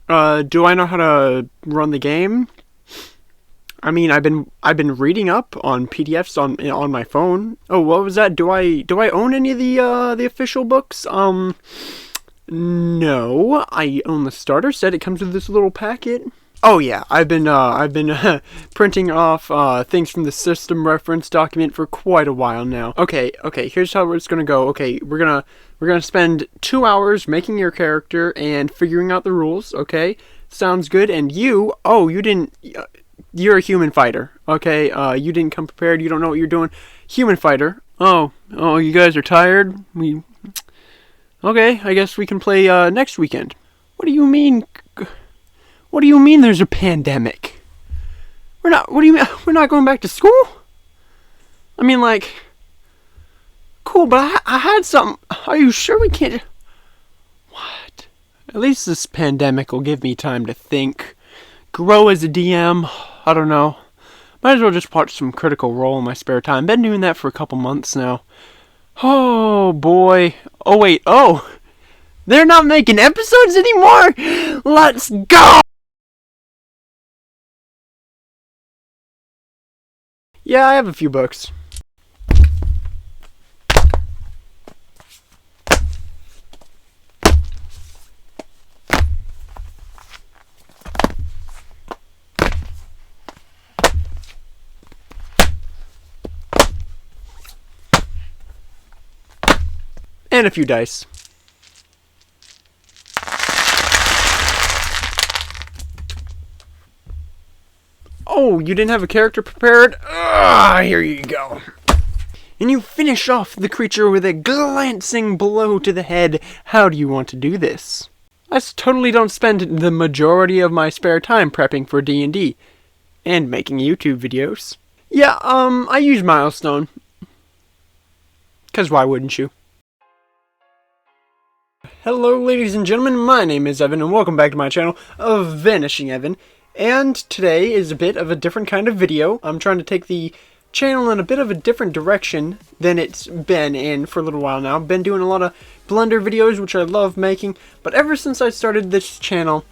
Do I know how to run the game? I mean, I've been reading up on PDFs on my phone. Oh, what was that? Do I own any of the official books? No. I own the starter set. It comes with this little packet. Oh yeah, I've been printing off things from the system reference document for quite a while now. Okay, here's how it's gonna go. Okay, we're gonna spend 2 hours making your character and figuring out the rules. Okay, sounds good. And you didn't. You're a human fighter. Okay, you didn't come prepared. You don't know what you're doing. Human fighter. Oh, you guys are tired. Okay, I guess we can play next weekend. What do you mean? What do you mean there's a pandemic? What do you mean? We're not going back to school? I mean, like, cool, but I had something. Are you sure we can't? What? At least this pandemic will give me time to think. Grow as a DM. I don't know. Might as well just watch some Critical Role in my spare time. Been doing that for a couple months now. Oh, boy. Oh, wait. Oh. They're not making episodes anymore? Let's go! Yeah, I have a few books. And a few dice. Oh, you didn't have a character prepared? Here you go. And you finish off the creature with a glancing blow to the head. How do you want to do this? I totally don't spend the majority of my spare time prepping for D&D. And making YouTube videos. Yeah, I use Milestone. 'Cause why wouldn't you? Hello ladies and gentlemen, my name is Evan and welcome back to my channel of Vanishing Evan. And today is a bit of a different kind of video. I'm trying to take the channel in a bit of a different direction than it's been in for a little while now. I've been doing a lot of Blender videos, which I love making, but ever since I started this channel,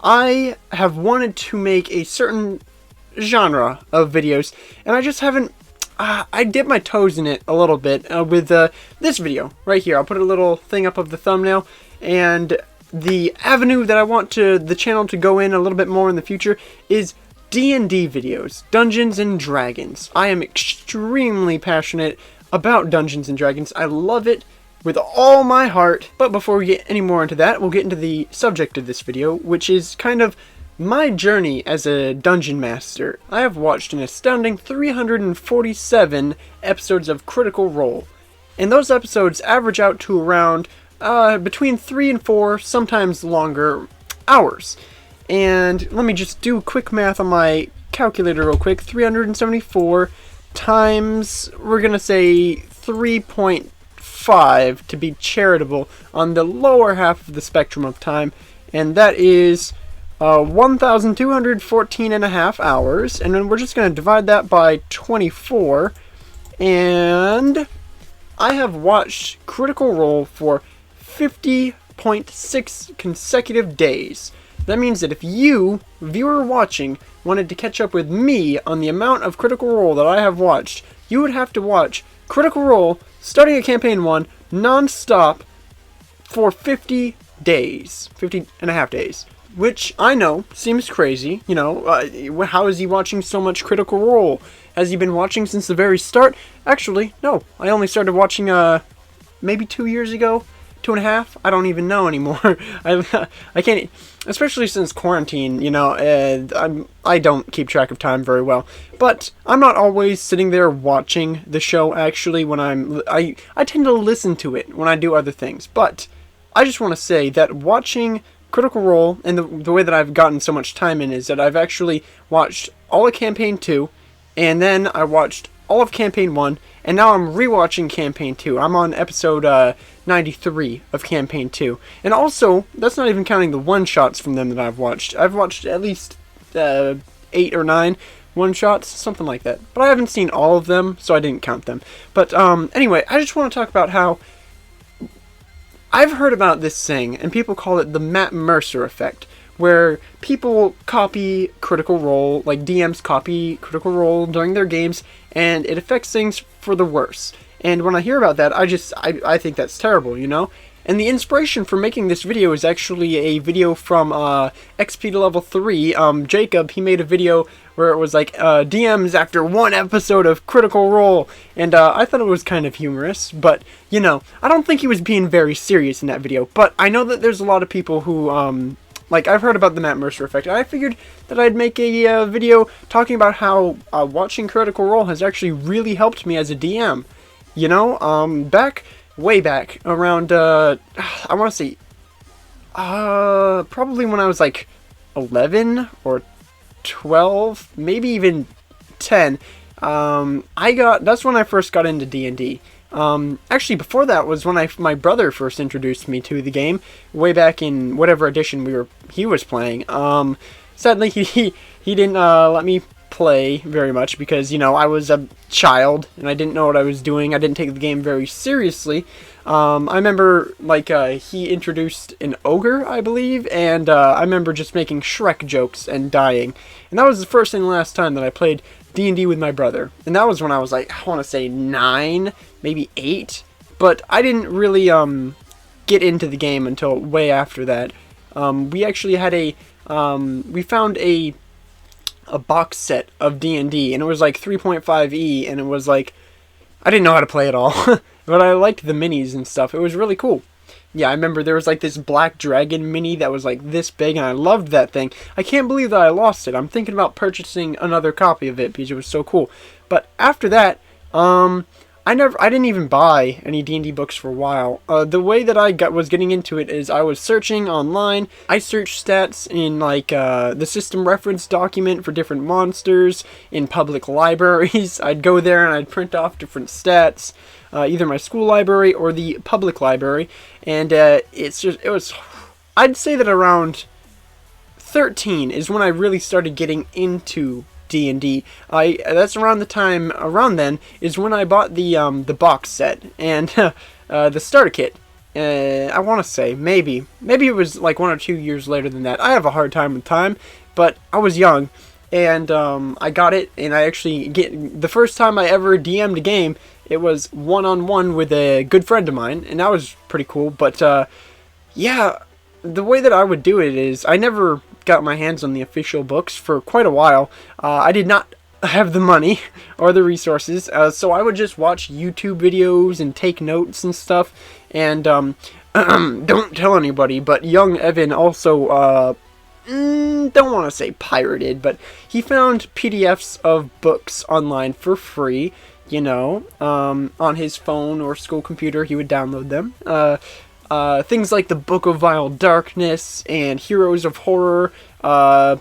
I have wanted to make a certain genre of videos, and I just haven't I dip my toes in it a little bit with this video right here. I'll put a little thing up of the thumbnail, and the avenue that I want the channel to go in a little bit more in the future is D&D videos, Dungeons and Dragons. I am extremely passionate about Dungeons and Dragons. I love it with all my heart. But before we get any more into that, we'll get into the subject of this video, which is kind of my journey as a dungeon master. I have watched an astounding 347 episodes of Critical Role, and those episodes average out to around between 3 and 4, sometimes longer, hours. And let me just do quick math on my calculator real quick. 374 times, we're gonna say 3.5 to be charitable on the lower half of the spectrum of time, and that is 1,214 and a half hours, and then we're just going to divide that by 24, and I have watched Critical Role for 50.6 consecutive days. That means that if you, viewer watching, wanted to catch up with me on the amount of Critical Role that I have watched, you would have to watch Critical Role, starting at Campaign 1, non-stop for 50 days. 50 and a half days. Which, I know, seems crazy. You know, how is he watching so much Critical Role? Has he been watching since the very start? Actually, no. I only started watching, maybe 2 years ago? 2.5? I don't even know anymore. I can't, especially since quarantine, you know, I don't keep track of time very well. But I'm not always sitting there watching the show, actually, when I tend to listen to it when I do other things. But I just want to say that watching Critical Role, and the way that I've gotten so much time in is that I've actually watched all of Campaign 2, and then I watched all of Campaign 1, and now I'm rewatching Campaign 2. I'm on episode 93 of Campaign 2. And also, that's not even counting the one-shots from them that I've watched. I've watched at least 8 or 9 one-shots, something like that. But I haven't seen all of them, so I didn't count them. But anyway, I just want to talk about how I've heard about this thing, and people call it the Matt Mercer effect, where people copy Critical Role, like DMs copy Critical Role during their games, and it affects things for the worse. And when I hear about that, I think that's terrible, you know? And the inspiration for making this video is actually a video from XP to Level 3. Jacob, he made a video where it was like DMs after one episode of Critical Role. And I thought it was kind of humorous, but, you know, I don't think he was being very serious in that video. But I know that there's a lot of people who, like, I've heard about the Matt Mercer effect, and I figured that I'd make a video talking about how watching Critical Role has actually really helped me as a DM. You know, way back, around, I want to say, probably when I was like 11 or 12, maybe even 10, that's when I first got into D&D. Actually, before that was when my brother first introduced me to the game, way back in whatever edition he was playing. Sadly, he didn't, let me play very much because, you know, I was a child and I didn't know what I was doing. I didn't take the game very seriously. I remember, like, he introduced an ogre, I believe, and I remember just making Shrek jokes and dying. And that was the first and last time that I played D&D with my brother. And that was when I was, like, I want to say 9, maybe 8. But I didn't really get into the game until way after that. We actually had we found a box set of D&D, and it was like 3.5e, and it was like, I didn't know how to play at all, but I liked the minis and stuff. It was really cool. Yeah, I remember there was like this Black Dragon mini that was like this big, and I loved that thing. I can't believe that I lost it. I'm thinking about purchasing another copy of it because it was so cool. But after that, I didn't even buy any D&D books for a while. The way that I was getting into it is I was searching online. I searched stats in like the system reference document for different monsters in public libraries. I'd go there and I'd print off different stats, either my school library or the public library. And I'd say that around 13 is when I really started getting into D&D. That's around then is when I bought the box set and the starter kit. I want to say maybe it was like 1 or 2 years later than that. I have a hard time with time, but I was young, and I got it, and I actually the first time I ever DM'd a game, it was one-on-one with a good friend of mine, and that was pretty cool. But yeah, the way that I would do it is I never got my hands on the official books for quite a while. I did not have the money or the resources, so I would just watch YouTube videos and take notes and stuff. And don't tell anybody, but young Evan also don't want to say pirated, but he found PDFs of books online for free, you know, on his phone or school computer. He would download them. Things like the Book of Vile Darkness and Heroes of Horror, the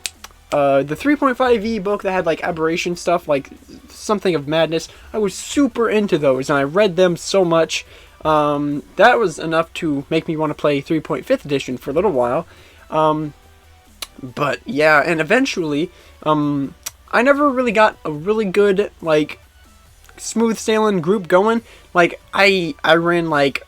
3.5e book that had like aberration stuff, like Something of Madness. I was super into those, and I read them so much. That was enough to make me want to play 3.5th edition for a little while. But yeah, and eventually, I never really got a really good, like, smooth sailing group going. Like, I ran like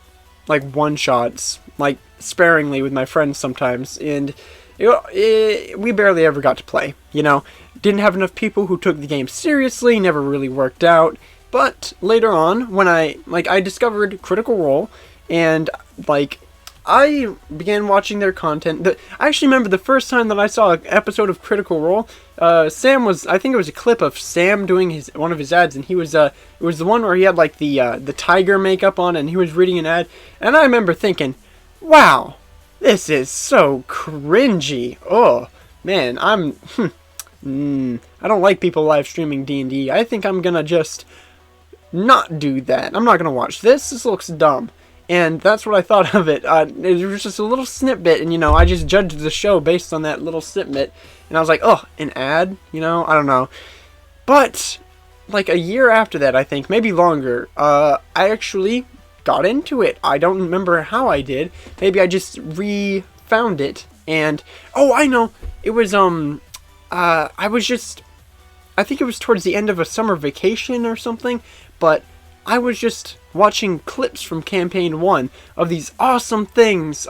one-shots, like, sparingly with my friends sometimes, and we barely ever got to play, you know. Didn't have enough people who took the game seriously, never really worked out. But later on, when I discovered Critical Role, and, like, I began watching their content. I actually remember the first time that I saw an episode of Critical Role, I think it was a clip of Sam doing one of his ads, and it was the one where he had like the tiger makeup on, and he was reading an ad, and I remember thinking, wow, this is so cringy. Oh man, I don't like people live streaming D&D. I think I'm gonna just not do that. I'm not gonna watch this. This looks dumb. And that's what I thought of it. It was just a little snippet, and, you know, I just judged the show based on that little snippet. And I was like, oh, an ad? You know, I don't know. But, like, a year after that, I think, maybe longer, I actually got into it. I don't remember how I did. Maybe I just re-found it. And, oh, I know. It was, I think it was towards the end of a summer vacation or something. But I was just watching clips from Campaign 1 of these awesome things.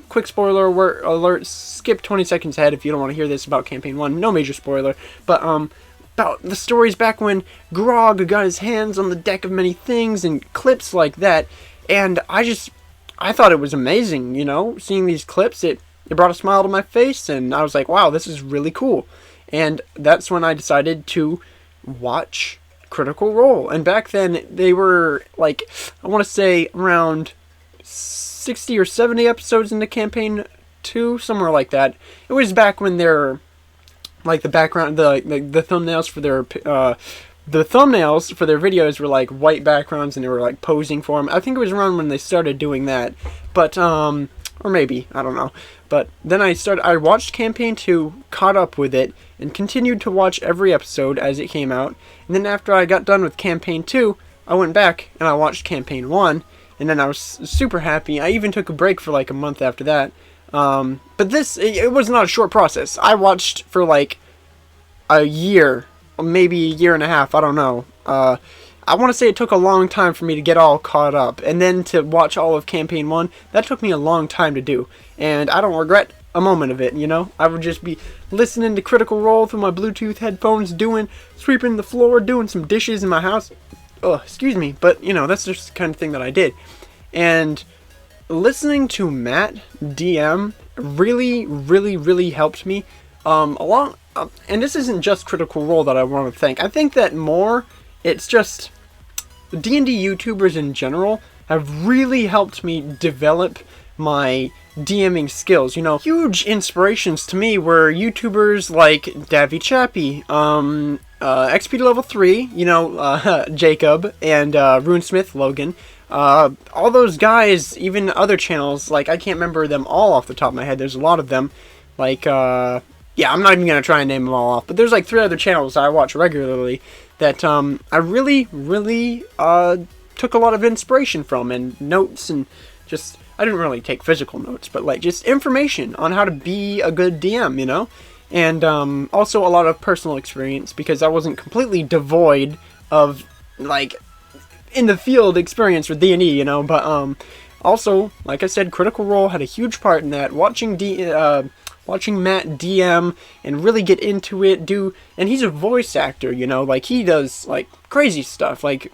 Quick spoiler alert, skip 20 seconds ahead if you don't want to hear this about Campaign 1. No major spoiler, but about the stories back when Grog got his hands on the deck of many things and clips like that. And I thought it was amazing, you know, seeing these clips. It brought a smile to my face, and I was like, wow, this is really cool. And that's when I decided to watch Critical Role. And back then, they were, like, I want to say around 60 or 70 episodes into Campaign 2, somewhere like that. It was back when they're, like, the background, the thumbnails for their, the thumbnails for their videos were, like, white backgrounds, and they were, like, posing for them. I think it was around when they started doing that. But, or maybe, I don't know. But then I watched Campaign 2, caught up with it, and continued to watch every episode as it came out. And then after I got done with Campaign 2, I went back and I watched Campaign 1, and then I was super happy. I even took a break for like a month after that. But it was not a short process. I watched for like a year, or maybe a year and a half, I don't know. I want to say it took a long time for me to get all caught up, and then to watch all of Campaign 1, that took me a long time to do, and I don't regret a moment of it, you know? I would just be listening to Critical Role through my Bluetooth headphones, sweeping the floor, doing some dishes in my house. Excuse me, but, you know, that's just the kind of thing that I did. And listening to Matt DM really, really, really helped me, and this isn't just Critical Role that I want to thank. I think that it's just D&D YouTubers in general have really helped me develop my DMing skills. You know, huge inspirations to me were YouTubers like Davy Chappie, XP to Level 3, you know, Jacob, and RuneSmith Logan. All those guys, even other channels, like, I can't remember them all off the top of my head. There's a lot of them. Like, yeah, I'm not even going to try and name them all off, but there's like 3 other channels I watch regularly that I really, really took a lot of inspiration from, and notes, and just, I didn't really take physical notes, but like just information on how to be a good DM, you know? And also a lot of personal experience, because I wasn't completely devoid of, like, in the field experience with D&D, you know? But also, like I said, Critical Role had a huge part in that. Watching Matt DM and really get into it, and he's a voice actor, you know, like, he does, like, crazy stuff, like,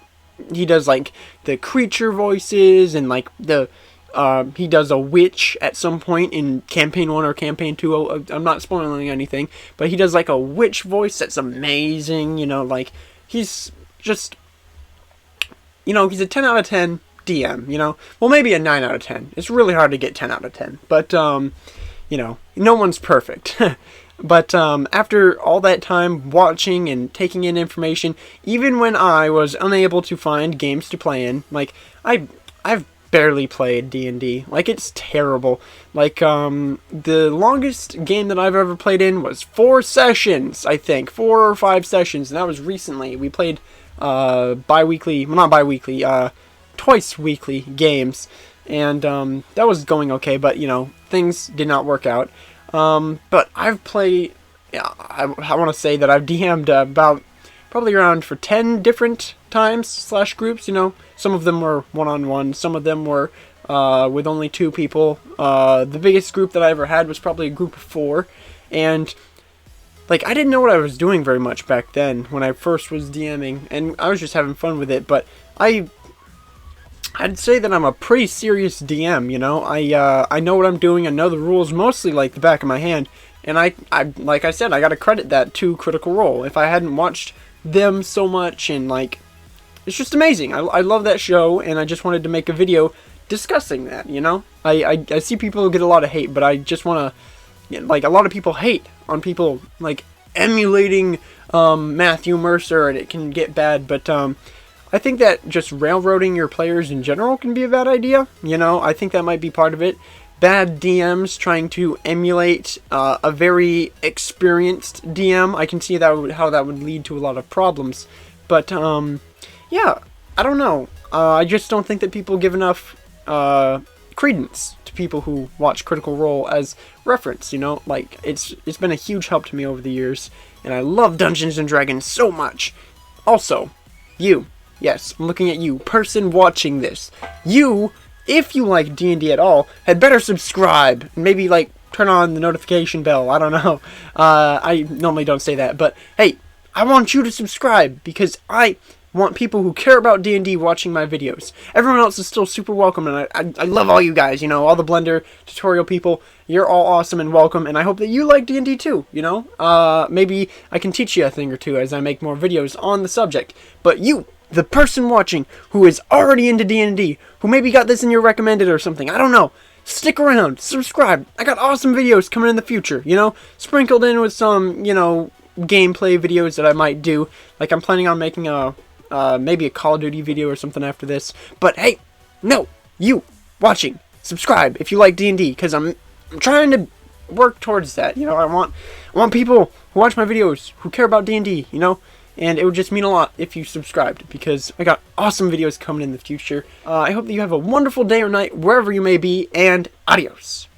he does, like, the creature voices, and, like, he does a witch at some point in Campaign 1 or Campaign 2, I'm not spoiling anything, but he does, like, a witch voice that's amazing, you know, like, he's just, you know, he's a 10 out of 10 DM, you know, well, maybe a 9 out of 10, it's really hard to get 10 out of 10, but, you know, no one's perfect. But after all that time watching and taking in information, even when I was unable to find games to play in, like, I've barely played D&D. Like, it's terrible. Like, the longest game that I've ever played in was 4 sessions, I think. 4 or 5 sessions, and that was recently. We played twice weekly games, and that was going okay, but, you know, things did not work out. But I've played, yeah, I want to say that I've DM'd about probably around for 10 different times / groups, you know. Some of them were one-on-one, some of them were with only 2 people. The biggest group that I ever had was probably a group of 4, and, like, I didn't know what I was doing very much back then when I first was DMing, and I was just having fun with it, but I'd say that I'm a pretty serious DM, you know. I know what I'm doing, I know the rules mostly like the back of my hand, and I like I said, I gotta credit that to Critical Role. If I hadn't watched them so much, and, like, it's just amazing. I love that show, and I just wanted to make a video discussing that, you know. I see people get a lot of hate, but I just want to, like, a lot of people hate on people, like, emulating Matthew Mercer, and it can get bad, but I think that just railroading your players in general can be a bad idea. You know, I think that might be part of it. Bad DMs trying to emulate a very experienced DM. I can see how that would lead to a lot of problems. But, yeah, I don't know. I just don't think that people give enough credence to people who watch Critical Role as reference, you know? Like, it's been a huge help to me over the years, and I love Dungeons & Dragons so much. Also, you Yes, I'm looking at you, person watching this. You, if you like D&D at all, had better subscribe. Maybe, like, turn on the notification bell. I don't know. I normally don't say that. But, hey, I want you to subscribe because I want people who care about D&D watching my videos. Everyone else is still super welcome, and I love all you guys, you know, all the Blender tutorial people. You're all awesome and welcome, and I hope that you like D&D too, you know? Maybe I can teach you a thing or two as I make more videos on the subject. But you, the person watching who is already into D&D, who maybe got this in your recommended or something, I don't know. Stick around, subscribe. I got awesome videos coming in the future, you know? Sprinkled in with some, you know, gameplay videos that I might do. Like, I'm planning on making maybe a Call of Duty video or something after this. But hey, no, you watching, subscribe if you like D&D, because I'm trying to work towards that. You know, I want people who watch my videos who care about D&D, you know, and it would just mean a lot if you subscribed, because I got awesome videos coming in the future. I hope that you have a wonderful day or night wherever you may be, and adios.